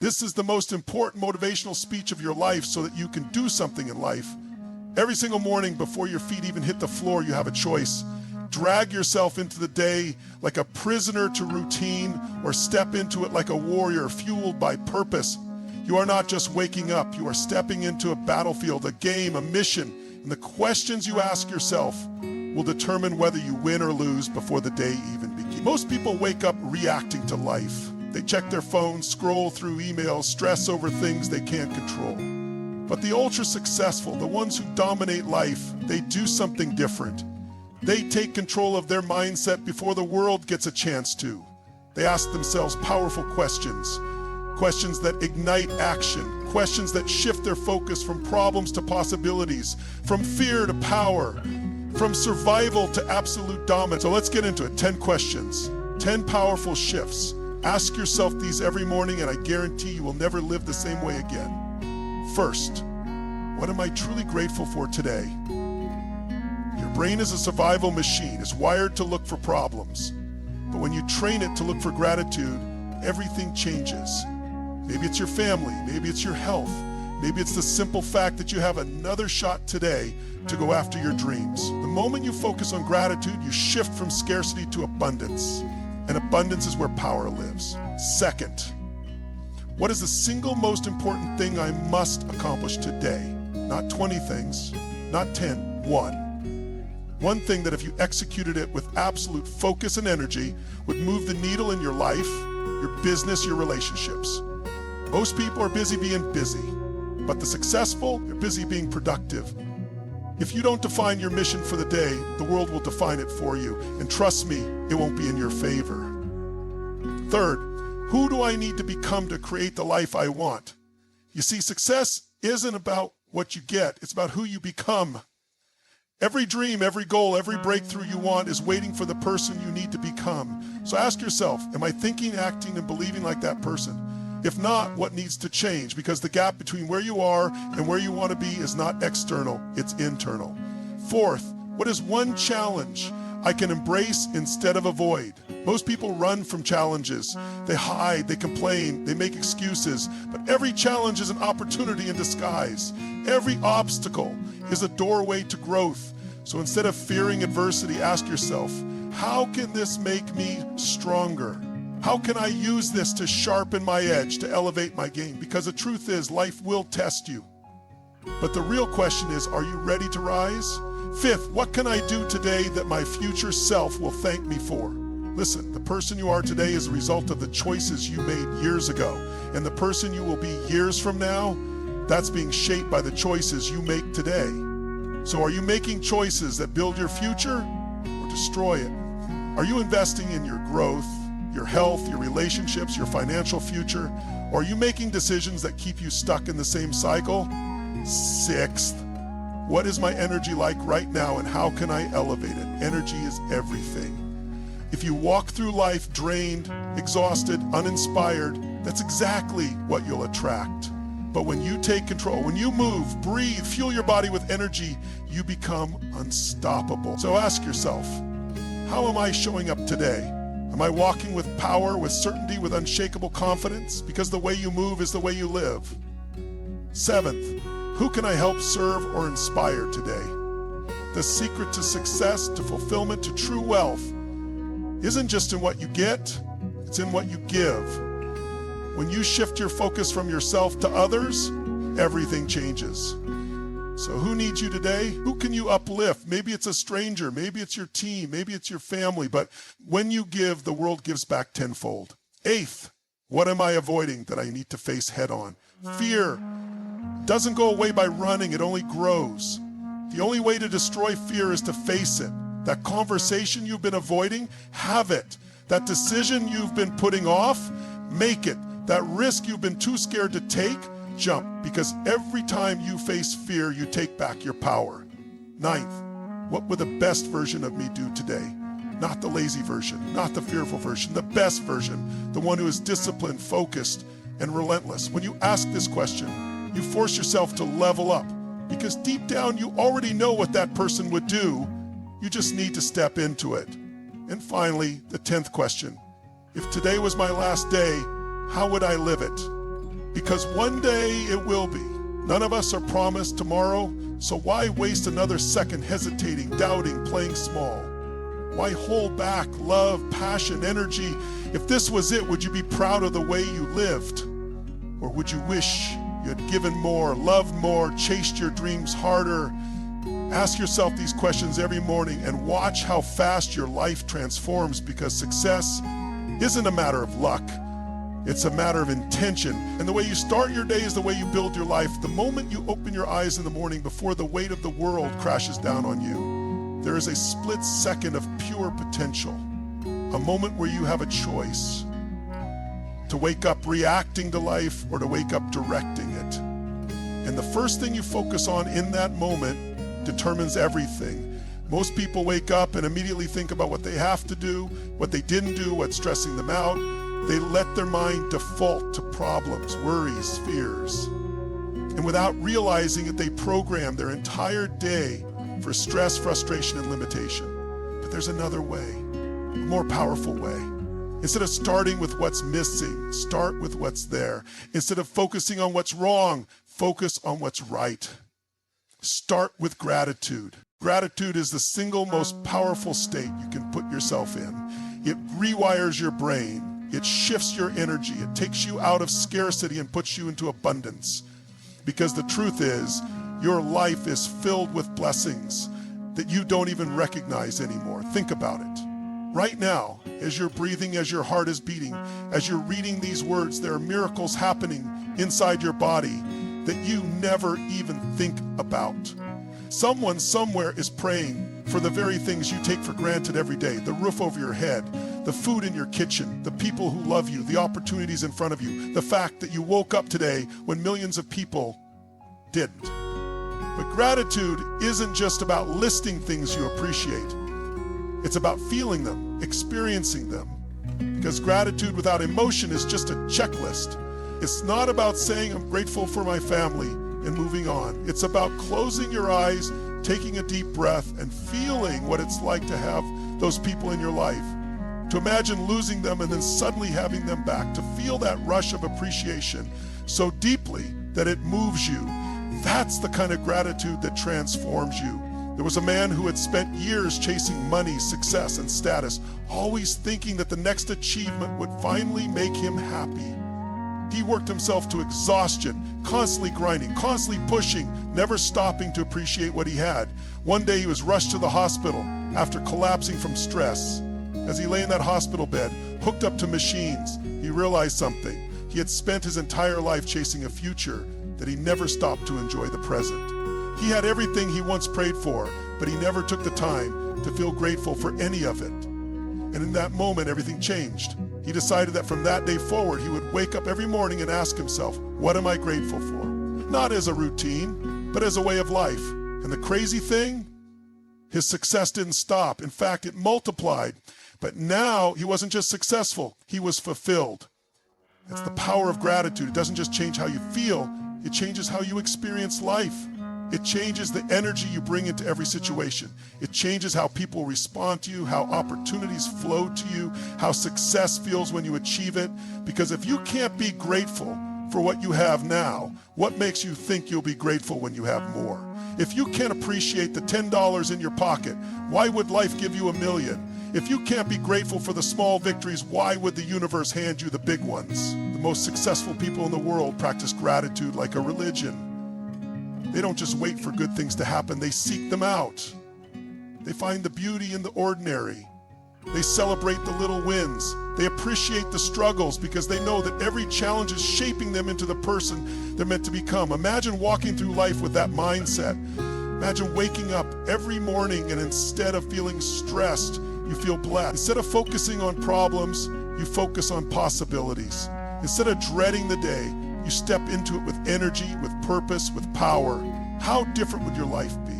This is the most important motivational speech of your life so that you can do something in life. Every single morning before your feet even hit the floor, you have a choice. Drag yourself into the day like a prisoner to routine, or step into it like a warrior fueled by purpose. You are not just waking up, you are stepping into a battlefield, a game, a mission, and the questions you ask yourself will determine whether you win or lose before the day even begins. Most people wake up reacting to life. They check their phones, scroll through emails, stress over things they can't control. But the ultra successful, the ones who dominate life, they do something different. They take control of their mindset before the world gets a chance to. They ask themselves powerful questions, questions that ignite action, questions that shift their focus from problems to possibilities, from fear to power, from survival to absolute dominance. So let's get into it. 10 questions, 10 powerful shifts. Ask yourself these every morning, and I guarantee you will never live the same way again. First, what am I truly grateful for today? Your brain is a survival machine. It's wired to look for problems. But when you train it to look for gratitude, everything changes. Maybe it's your family, maybe it's your health, maybe it's the simple fact that you have another shot today to go after your dreams. The moment you focus on gratitude, you shift from scarcity to abundance. And abundance is where power lives. Second, what is the single most important thing I must accomplish today? Not 20 things, not 10, one. One thing that if you executed it with absolute focus and energy would move the needle in your life, your business, your relationships. Most people are busy being busy, but the successful, they're busy being productive. If you don't define your mission for the day, the world will define it for you. And trust me, it won't be in your favor. Third, who do I need to become to create the life I want? You see, success isn't about what you get, it's about who you become. Every dream, every goal, every breakthrough you want is waiting for the person you need to become. So ask yourself, am I thinking, acting, and believing like that person? If not, what needs to change? Because the gap between where you are and where you want to be is not external, it's internal. Fourth, what is one challenge I can embrace instead of avoid? Most people run from challenges. They hide, they complain, they make excuses. But every challenge is an opportunity in disguise. Every obstacle is a doorway to growth. So instead of fearing adversity, ask yourself, how can this make me stronger? How can I use this to sharpen my edge, to elevate my game? Because the truth is, life will test you. But the real question is, are you ready to rise? Fifth, what can I do today that my future self will thank me for? Listen, the person you are today is a result of the choices you made years ago. And the person you will be years from now, that's being shaped by the choices you make today. So are you making choices that build your future or destroy it? Are you investing in your growth, your health, your relationships, your financial future? Or are you making decisions that keep you stuck in the same cycle? Sixth, what is my energy like right now and how can I elevate it? Energy is everything. If you walk through life drained, exhausted, uninspired, that's exactly what you'll attract. But when you take control, when you move, breathe, fuel your body with energy, you become unstoppable. So ask yourself, how am I showing up today? Am I walking with power, with certainty, with unshakable confidence? Because the way you move is the way you live. Seventh, who can I help serve or inspire today? The secret to success, to fulfillment, to true wealth isn't just in what you get, it's in what you give. When you shift your focus from yourself to others, everything changes. So who needs you today? Who can you uplift? Maybe it's a stranger, maybe it's your team, maybe it's your family, but when you give, the world gives back tenfold. Eighth, what am I avoiding that I need to face head on? Fear doesn't go away by running, it only grows. The only way to destroy fear is to face it. That conversation you've been avoiding, have it. That decision you've been putting off, make it. That risk you've been too scared to take, jump. Because every time you face fear, you take back your power. Ninth, what would the best version of me do today? Not the lazy version, not the fearful version, the best version, the one who is disciplined, focused, and relentless. When you ask this question, you force yourself to level up. Because deep down, you already know what that person would do. You just need to step into it. And finally, the 10th question. If today was my last day, how would I live it? because one day it will be. None of us are promised tomorrow, so why waste another second hesitating, doubting, playing small? Why hold back love, passion, energy? If this was it, would you be proud of the way you lived? Or would you wish you had given more, loved more, chased your dreams harder? Ask yourself these questions every morning and watch how fast your life transforms, because success isn't a matter of luck. It's a matter of intention. And the way you start your day is the way you build your life. The moment you open your eyes in the morning before the weight of the world crashes down on you, there is a split second of pure potential, a moment where you have a choice to wake up reacting to life or to wake up directing it. And the first thing you focus on in that moment determines everything. Most people wake up and immediately think about what they have to do, what they didn't do, what's stressing them out. They let their mind default to problems, worries, fears. And without realizing it, they program their entire day for stress, frustration, and limitation. But there's another way, a more powerful way. Instead of starting with what's missing, start with what's there. Instead of focusing on what's wrong, focus on what's right. Start with gratitude. Gratitude is the single most powerful state you can put yourself in. It rewires your brain. It shifts your energy. It takes you out of scarcity and puts you into abundance. Because the truth is, your life is filled with blessings that you don't even recognize anymore. Think about it. Right now, as you're breathing, as your heart is beating, as you're reading these words, there are miracles happening inside your body that you never even think about. Someone somewhere is praying for the very things you take for granted every day: the roof over your head, the food in your kitchen, the people who love you, the opportunities in front of you, the fact that you woke up today when millions of people didn't. But gratitude isn't just about listing things you appreciate. It's about feeling them, experiencing them. Because gratitude without emotion is just a checklist. It's not about saying I'm grateful for my family and moving on. It's about closing your eyes, taking a deep breath, and feeling what it's like to have those people in your life. To imagine losing them and then suddenly having them back. To feel that rush of appreciation so deeply that it moves you. That's the kind of gratitude that transforms you. There was a man who had spent years chasing money, success, and status, always thinking that the next achievement would finally make him happy. He worked himself to exhaustion, constantly grinding, constantly pushing, never stopping to appreciate what he had. One day he was rushed to the hospital after collapsing from stress. As he lay in that hospital bed, hooked up to machines, he realized something. He had spent his entire life chasing a future that he never stopped to enjoy the present. He had everything he once prayed for, but he never took the time to feel grateful for any of it. And in that moment, everything changed. He decided that from that day forward, he would wake up every morning and ask himself, what am I grateful for? Not as a routine, but as a way of life. And the crazy thing, his success didn't stop. In fact, it multiplied. But now he wasn't just successful, he was fulfilled. It's the power of gratitude. It doesn't just change how you feel, it changes how you experience life. It changes the energy you bring into every situation. It changes how people respond to you, how opportunities flow to you, how success feels when you achieve it. Because if you can't be grateful for what you have now, what makes you think you'll be grateful when you have more? If you can't appreciate the $10 in your pocket, why would life give you $1 million? If you can't be grateful for the small victories, why would the universe hand you the big ones? The most successful people in the world practice gratitude like a religion. They don't just wait for good things to happen, they seek them out. They find the beauty in the ordinary. They celebrate the little wins. They appreciate the struggles because they know that every challenge is shaping them into the person they're meant to become. Imagine walking through life with that mindset. Imagine waking up every morning and instead of feeling stressed, you feel blessed. Instead of focusing on problems, you focus on possibilities. Instead of dreading the day, you step into it with energy, with purpose, with power. How different would your life be?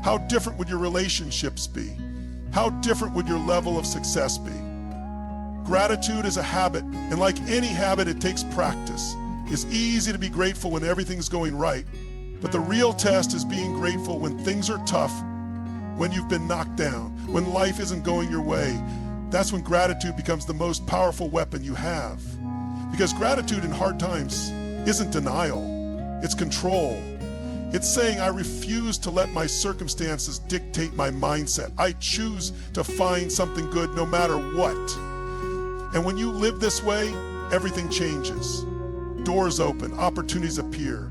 How different would your relationships be? How different would your level of success be? Gratitude is a habit, and like any habit, it takes practice. It's easy to be grateful when everything's going right, but the real test is being grateful when things are tough, when you've been knocked down, when life isn't going your way. That's when gratitude becomes the most powerful weapon you have. Because gratitude in hard times isn't denial, it's control. It's saying, I refuse to let my circumstances dictate my mindset. I choose to find something good no matter what. And when you live this way, everything changes. Doors open, opportunities appear.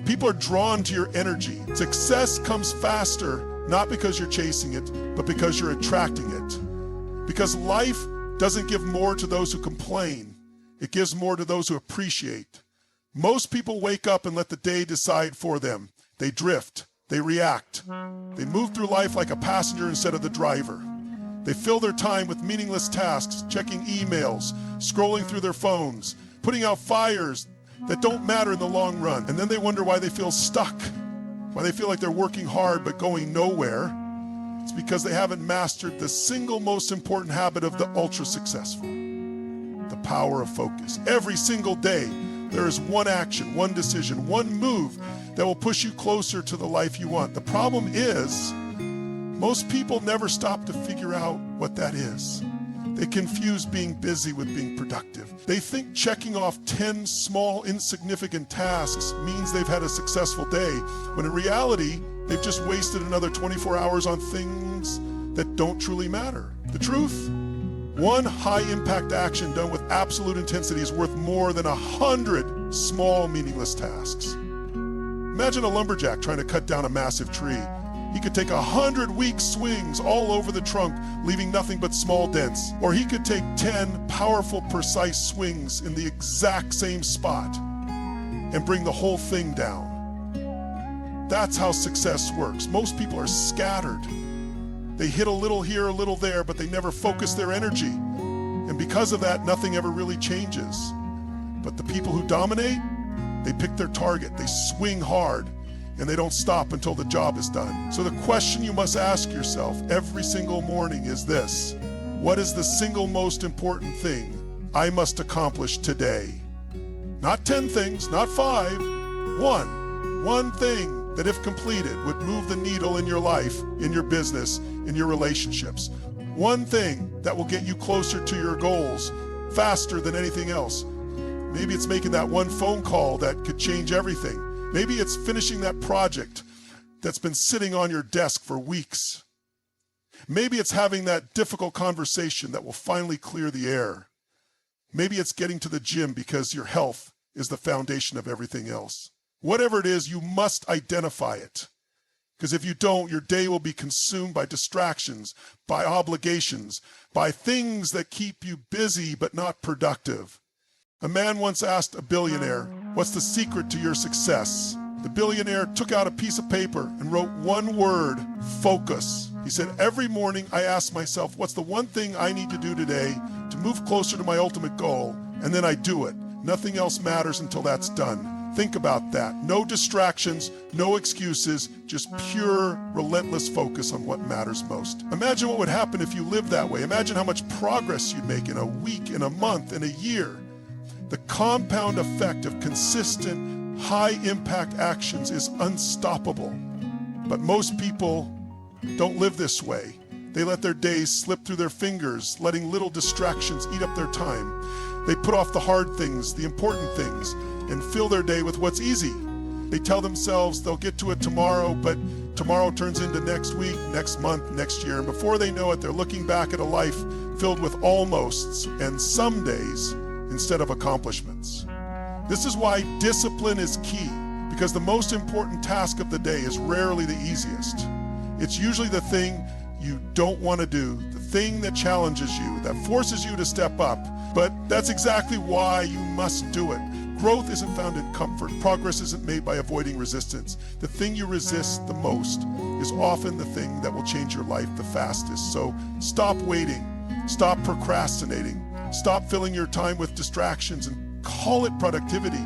People are drawn to your energy. Success comes faster, not because you're chasing it, but because you're attracting it. Because life doesn't give more to those who complain. It gives more to those who appreciate. Most people wake up and let the day decide for them. They drift, they react. They move through life like a passenger instead of the driver. They fill their time with meaningless tasks, checking emails, scrolling through their phones, putting out fires that don't matter in the long run. And then they wonder why they feel stuck, why they feel like they're working hard but going nowhere. It's because they haven't mastered the single most important habit of the ultra successful, the power of focus. Every single day, there is one action, one decision, one move that will push you closer to the life you want. The problem is, most people never stop to figure out what that is. They confuse being busy with being productive. They think checking off 10 small, insignificant tasks means they've had a successful day, when in reality, they've just wasted another 24 hours on things that don't truly matter. The truth? One high-impact action done with absolute intensity is worth more than 100 small, meaningless tasks. Imagine a lumberjack trying to cut down a massive tree. He could take 100 weak swings all over the trunk, leaving nothing but small dents. Or he could take 10 powerful, precise swings in the exact same spot and bring the whole thing down. That's how success works. Most people are scattered. They hit a little here, a little there, but they never focus their energy. And because of that, nothing ever really changes. But the people who dominate, they pick their target, they swing hard, and they don't stop until the job is done. So the question you must ask yourself every single morning is this: what is the single most important thing I must accomplish today? Not 10 things, not 5, one thing that, if completed, would move the needle in your life, in your business, in your relationships. One thing that will get you closer to your goals faster than anything else. Maybe it's making that one phone call that could change everything. Maybe it's finishing that project that's been sitting on your desk for weeks. Maybe it's having that difficult conversation that will finally clear the air. Maybe it's getting to the gym because your health is the foundation of everything else. Whatever it is, you must identify it. Because if you don't, your day will be consumed by distractions, by obligations, by things that keep you busy but not productive. A man once asked a billionaire, "What's the secret to your success?" The billionaire took out a piece of paper and wrote one word: focus. He said, "Every morning I ask myself, what's the one thing I need to do today to move closer to my ultimate goal? And then I do it. Nothing else matters until that's done." Think about that. No distractions, no excuses, just pure, relentless focus on what matters most. Imagine what would happen if you lived that way. Imagine how much progress you'd make in a week, in a month, in a year. The compound effect of consistent, high-impact actions is unstoppable. But most people don't live this way. They let their days slip through their fingers, letting little distractions eat up their time. They put off the hard things, the important things, and fill their day with what's easy. They tell themselves they'll get to it tomorrow, but tomorrow turns into next week, next month, next year. And before they know it, they're looking back at a life filled with almosts and some days instead of accomplishments. This is why discipline is key, because the most important task of the day is rarely the easiest. It's usually the thing you don't want to do, the thing that challenges you, that forces you to step up. But that's exactly why you must do it. Growth isn't found in comfort. Progress isn't made by avoiding resistance. The thing you resist the most is often the thing that will change your life the fastest. So stop waiting. Stop procrastinating. Stop filling your time with distractions and call it productivity.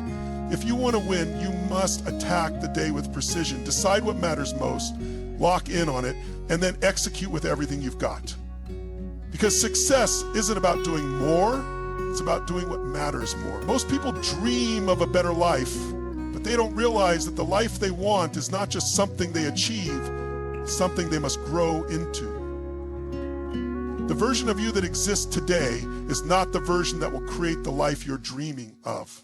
If you want to win, you must attack the day with precision. Decide what matters most, lock in on it, and then execute with everything you've got. Because success isn't about doing more, it's about doing what matters more. Most people dream of a better life, but they don't realize that the life they want is not just something they achieve, it's something they must grow into. The version of you that exists today is not the version that will create the life you're dreaming of.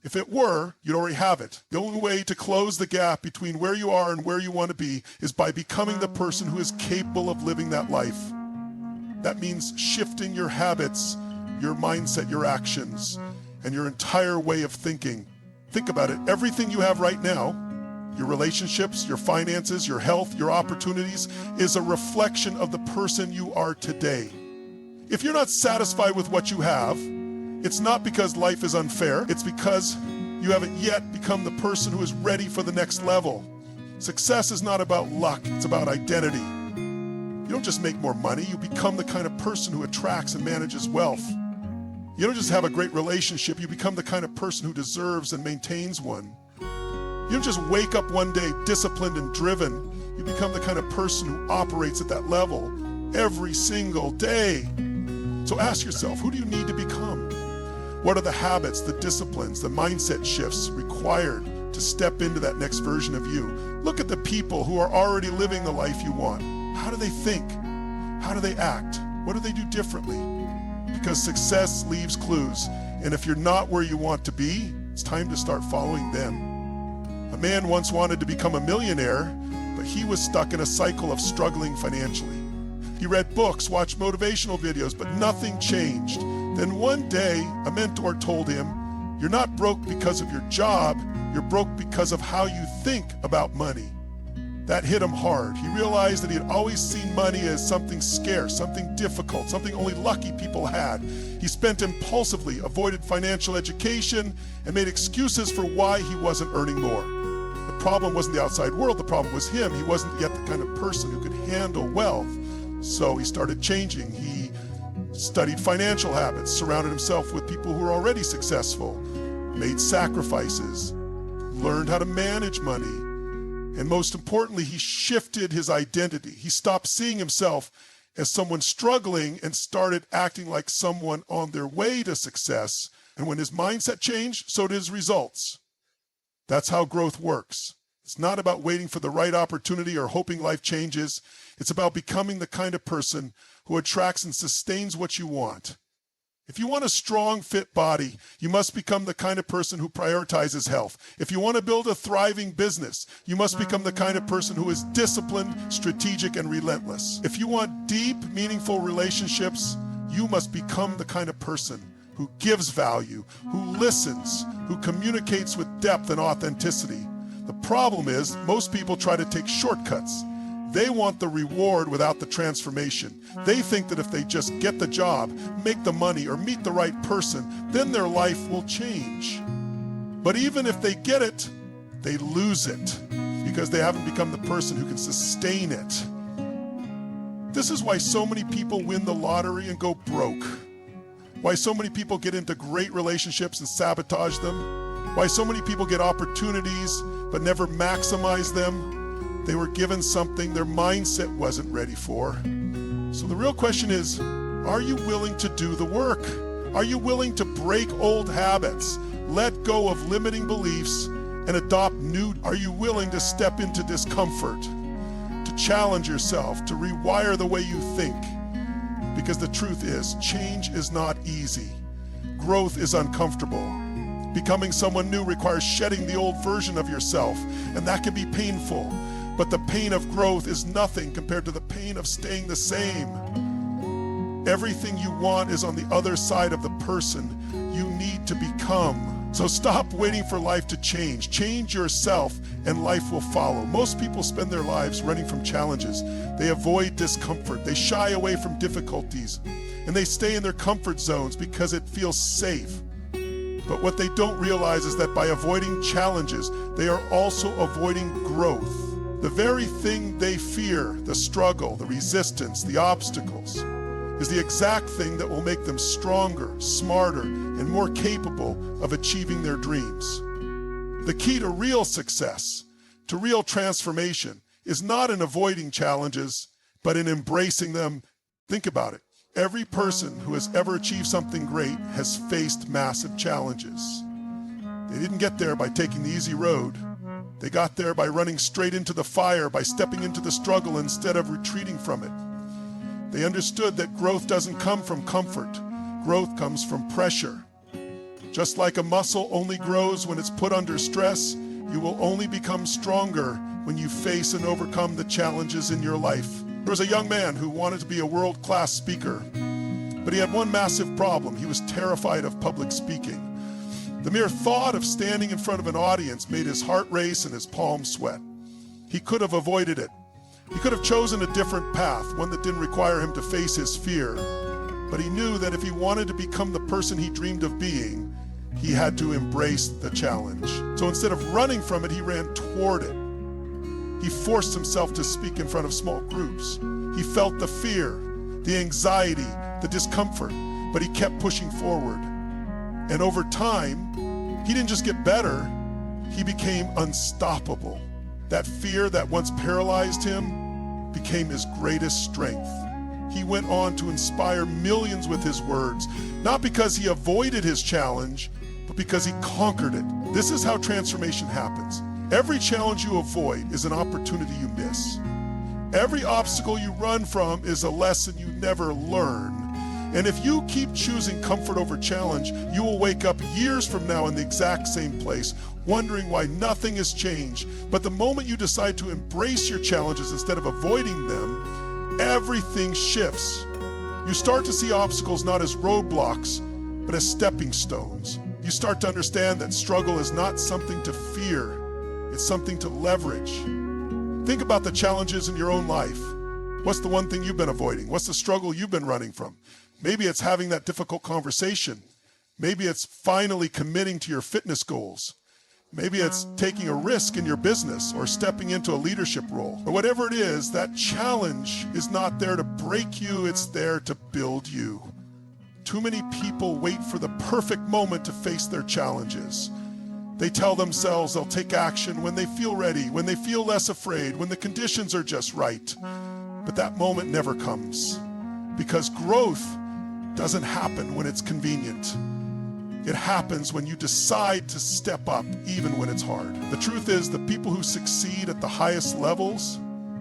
If it were, you'd already have it. The only way to close the gap between where you are and where you want to be is by becoming the person who is capable of living that life. That means shifting your habits, your mindset, your actions, and your entire way of thinking. Think about it. Everything you have right now, your relationships, your finances, your health, your opportunities, is a reflection of the person you are today. If you're not satisfied with what you have, it's not because life is unfair. It's because you haven't yet become the person who is ready for the next level. Success is not about luck. It's about identity. You don't just make more money. You become the kind of person who attracts and manages wealth. You don't just have a great relationship. You become the kind of person who deserves and maintains one. You don't just wake up one day disciplined and driven. You become the kind of person who operates at that level every single day. So ask yourself, who do you need to become? What are the habits, the disciplines, the mindset shifts required to step into that next version of you? Look at the people who are already living the life you want. How do they think? How do they act? What do they do differently? Because success leaves clues. And if you're not where you want to be, it's time to start following them. A man once wanted to become a millionaire, but he was stuck in a cycle of struggling financially. He read books, watched motivational videos, but nothing changed. Then one day, a mentor told him, "You're not broke because of your job, you're broke because of how you think about money." That hit him hard. He realized that he had always seen money as something scarce, something difficult, something only lucky people had. He spent impulsively, avoided financial education, and made excuses for why he wasn't earning more. The problem wasn't the outside world, the problem was him. He wasn't yet the kind of person who could handle wealth. So he started changing. He studied financial habits, surrounded himself with people who were already successful, made sacrifices, learned how to manage money, and most importantly, he shifted his identity. He stopped seeing himself as someone struggling and started acting like someone on their way to success. And when his mindset changed, so did his results. That's how growth works. It's not about waiting for the right opportunity or hoping life changes. It's about becoming the kind of person who attracts and sustains what you want. If you want a strong, fit body, you must become the kind of person who prioritizes health. If you want to build a thriving business, you must become the kind of person who is disciplined, strategic, and relentless. If you want deep, meaningful relationships, you must become the kind of person who gives value, who listens, who communicates with depth and authenticity. The problem is, most people try to take shortcuts. They want the reward without the transformation. They think that if they just get the job, make the money, or meet the right person, then their life will change. But even if they get it, they lose it because they haven't become the person who can sustain it. This is why so many people win the lottery and go broke. Why so many people get into great relationships and sabotage them. Why so many people get opportunities but never maximize them. They were given something their mindset wasn't ready for. So the real question is, are you willing to do the work? Are you willing to break old habits, let go of limiting beliefs, and adopt new? Are you willing to step into discomfort, to challenge yourself, to rewire the way you think? Because the truth is, change is not easy. Growth is uncomfortable. Becoming someone new requires shedding the old version of yourself, and that can be painful. But the pain of growth is nothing compared to the pain of staying the same. Everything you want is on the other side of the person you need to become. So stop waiting for life to change. Change yourself and life will follow. Most people spend their lives running from challenges. They avoid discomfort. They shy away from difficulties. And they stay in their comfort zones because it feels safe. But what they don't realize is that by avoiding challenges, they are also avoiding growth. The very thing they fear, the struggle, the resistance, the obstacles, is the exact thing that will make them stronger, smarter, and more capable of achieving their dreams. The key to real success, to real transformation, is not in avoiding challenges, but in embracing them. Think about it. Every person who has ever achieved something great has faced massive challenges. They didn't get there by taking the easy road. They got there by running straight into the fire, by stepping into the struggle instead of retreating from it. They understood that growth doesn't come from comfort. Growth comes from pressure. Just like a muscle only grows when it's put under stress, you will only become stronger when you face and overcome the challenges in your life. There was a young man who wanted to be a world-class speaker, but he had one massive problem. He was terrified of public speaking. The mere thought of standing in front of an audience made his heart race and his palms sweat. He could have avoided it. He could have chosen a different path, one that didn't require him to face his fear. But he knew that if he wanted to become the person he dreamed of being, he had to embrace the challenge. So instead of running from it, he ran toward it. He forced himself to speak in front of small groups. He felt the fear, the anxiety, the discomfort, but he kept pushing forward. And over time, he didn't just get better, he became unstoppable. That fear that once paralyzed him became his greatest strength. He went on to inspire millions with his words, not because he avoided his challenge, but because he conquered it. This is how transformation happens. Every challenge you avoid is an opportunity you miss. Every obstacle you run from is a lesson you never learn. And if you keep choosing comfort over challenge, you will wake up years from now in the exact same place, wondering why nothing has changed. But the moment you decide to embrace your challenges instead of avoiding them, everything shifts. You start to see obstacles not as roadblocks, but as stepping stones. You start to understand that struggle is not something to fear, it's something to leverage. Think about the challenges in your own life. What's the one thing you've been avoiding? What's the struggle you've been running from? Maybe it's having that difficult conversation. Maybe it's finally committing to your fitness goals. Maybe it's taking a risk in your business or stepping into a leadership role. Or whatever it is, that challenge is not there to break you, it's there to build you. Too many people wait for the perfect moment to face their challenges. They tell themselves they'll take action when they feel ready, when they feel less afraid, when the conditions are just right. But that moment never comes, because growth doesn't happen when it's convenient. It happens when you decide to step up even when it's hard. The truth is, the people who succeed at the highest levels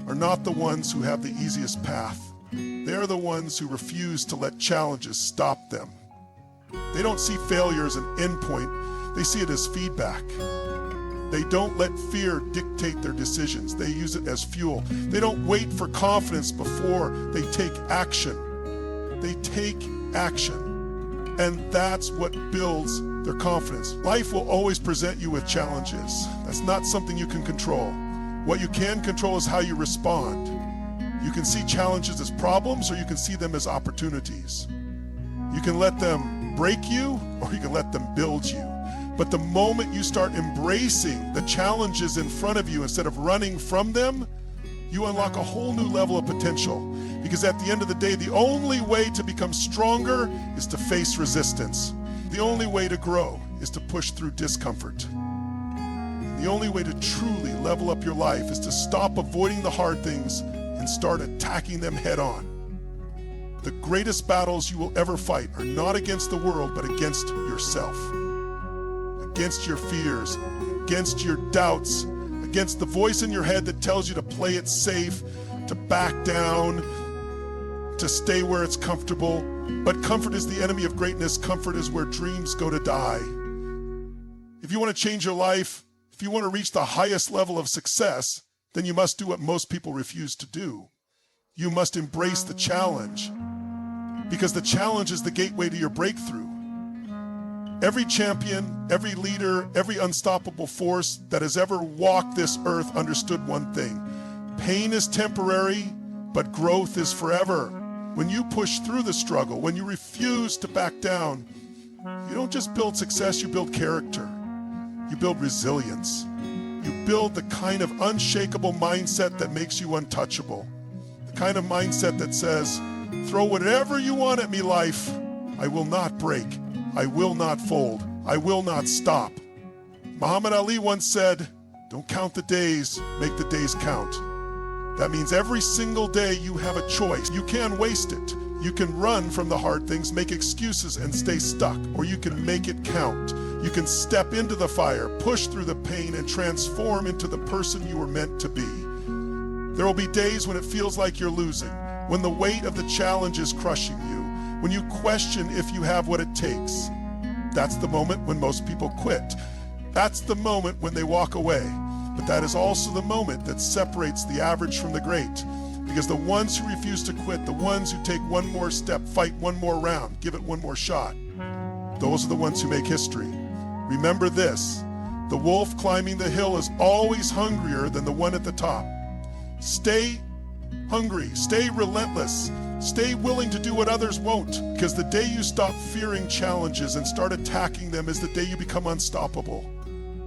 are not the ones who have the easiest path. They're the ones who refuse to let challenges stop them. They don't see failure as an endpoint, they see it as feedback. They don't let fear dictate their decisions. They use it as fuel. They don't wait for confidence before they take action. They take action. And that's what builds their confidence. Life will always present you with challenges. That's not something you can control. What you can control is how you respond. You can see challenges as problems, or you can see them as opportunities. You can let them break you, or you can let them build you. But the moment you start embracing the challenges in front of you instead of running from them, you unlock a whole new level of potential. Because at the end of the day, the only way to become stronger is to face resistance. The only way to grow is to push through discomfort. The only way to truly level up your life is to stop avoiding the hard things and start attacking them head on. The greatest battles you will ever fight are not against the world, but against yourself. Against your fears, against your doubts, against the voice in your head that tells you to play it safe, to back down, to stay where it's comfortable. But comfort is the enemy of greatness. Comfort is where dreams go to die. If you want to change your life, if you want to reach the highest level of success, then you must do what most people refuse to do. You must embrace the challenge, because the challenge is the gateway to your breakthrough. Every champion, every leader, every unstoppable force that has ever walked this earth understood one thing. Pain is temporary, but growth is forever. When you push through the struggle, when you refuse to back down, you don't just build success, you build character. You build resilience. You build the kind of unshakable mindset that makes you untouchable. The kind of mindset that says, throw whatever you want at me, life. I will not break. I will not fold. I will not stop. Muhammad Ali once said, don't count the days, make the days count. That means every single day you have a choice. You can waste it. You can run from the hard things, make excuses and stay stuck, or you can make it count. You can step into the fire, push through the pain, and transform into the person you were meant to be. There will be days when it feels like you're losing, when the weight of the challenge is crushing you, when you question if you have what it takes. That's the moment when most people quit. That's the moment when they walk away. But that is also the moment that separates the average from the great. Because the ones who refuse to quit, the ones who take one more step, fight one more round, give it one more shot, those are the ones who make history. Remember this, the wolf climbing the hill is always hungrier than the one at the top. Stay hungry, stay relentless, stay willing to do what others won't, because the day you stop fearing challenges and start attacking them is the day you become unstoppable.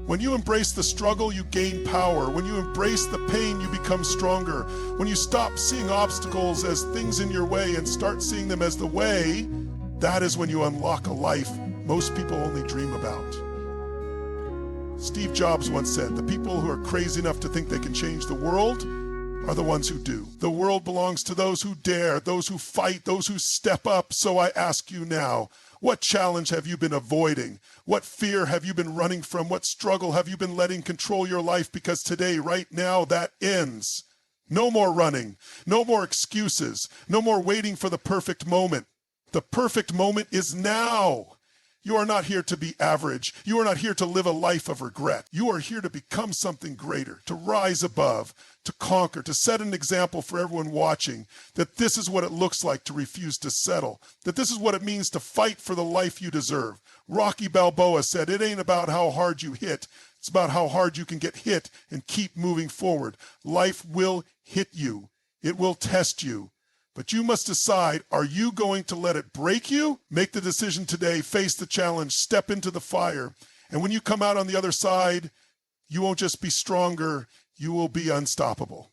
When you embrace the struggle, you gain power. When you embrace the pain, you become stronger. When you stop seeing obstacles as things in your way and start seeing them as the way, that is when you unlock a life most people only dream about. Steve Jobs once said, the people who are crazy enough to think they can change the world are the ones who do. The world belongs to those who dare, those who fight, those who step up. So I ask you now, what challenge have you been avoiding? What fear have you been running from? What struggle have you been letting control your life? Because today, right now, that ends. No more running, no more excuses, no more waiting for the perfect moment. The perfect moment is now. You are not here to be average. You are not here to live a life of regret. You are here to become something greater, to rise above, to conquer, to set an example for everyone watching, that this is what it looks like to refuse to settle, that this is what it means to fight for the life you deserve. Rocky Balboa said, it ain't about how hard you hit, it's about how hard you can get hit and keep moving forward. Life will hit you. It will test you. But you must decide, are you going to let it break you? Make the decision today, face the challenge, step into the fire. And when you come out on the other side, you won't just be stronger, you will be unstoppable.